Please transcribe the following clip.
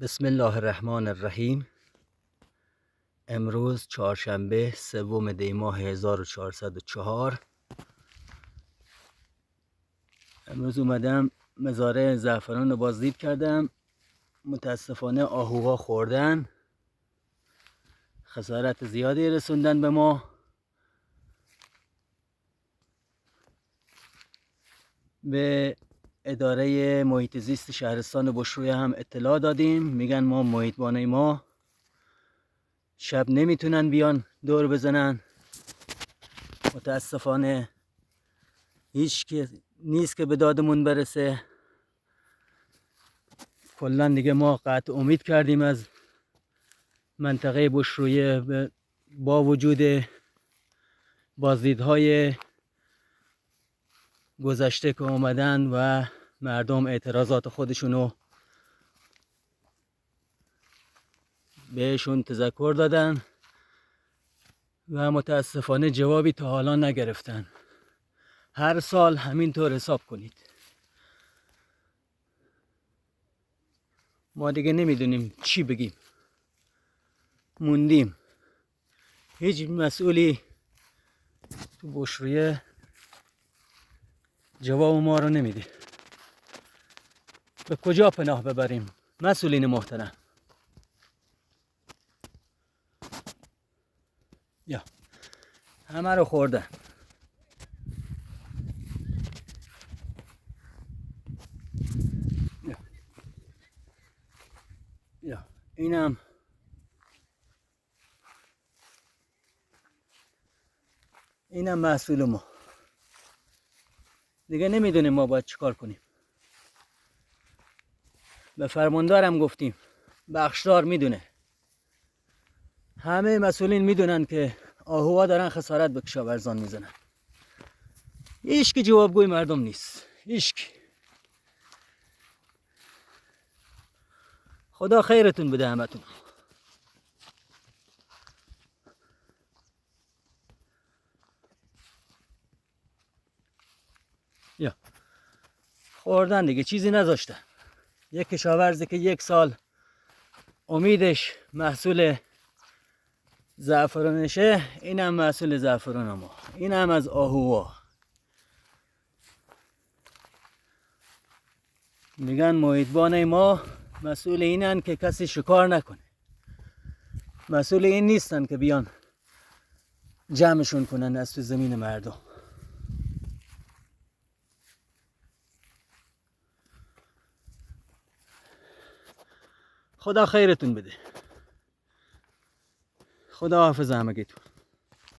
بسم الله الرحمن الرحیم. امروز چهارشنبه 3 دی ماه 1404. امروز اومدم مزارع زعفران رو بازدید کردم. متاسفانه آهوها خوردن، خسارت زیادی رسوندن به ما. به اداره محیط زیست شهرستان بشرویه هم اطلاع دادیم. میگن ما محیطبانای ما شب نمیتونن بیان دور بزنن. متاسفانه هیچ که نیست که به دادمون برسه. کلا دیگه ما قطع امید کردیم از منطقه بشرویه با وجود بازدیدهای گذشته که اومدن و مردم اعتراضات خودشونو بهشون تذکر دادن و متاسفانه جوابی تا حالا نگرفتن. هر سال همینطور حساب کنید. ما دیگه نمیدونیم چی بگیم. موندیم. هیچ مسئولی تو بشرویه جواب ما رو نمیده. به کجا پناه ببریم مسئولین محترم؟ یا همه رو خوردن. یا اینم مسئول ما. دیگه نمیدونیم ما باید چیکار کنیم. به فرماندارم گفتیم، بخشدار میدونه، همه مسئولین میدونن که آهوها دارن خسارت به کشاورزان میزنن. هیچ کی جوابگوی مردم نیست. هیچ کی. خدا خیرتون بده همتون. یا خوردن دیگه، چیزی نذاشتن. یک کشاورزی که یک سال امیدش محصول زعفرانشه، اینم محصول زعفران ما، اینم از آهوها. میگن محیطبان ما مسئول اینن که کسی شکار نکنه. مسئول این نیستن که بیان جمعشون کنن از تو زمین مردم. خدا خیرتون بده. خدا حافظ همگیتون.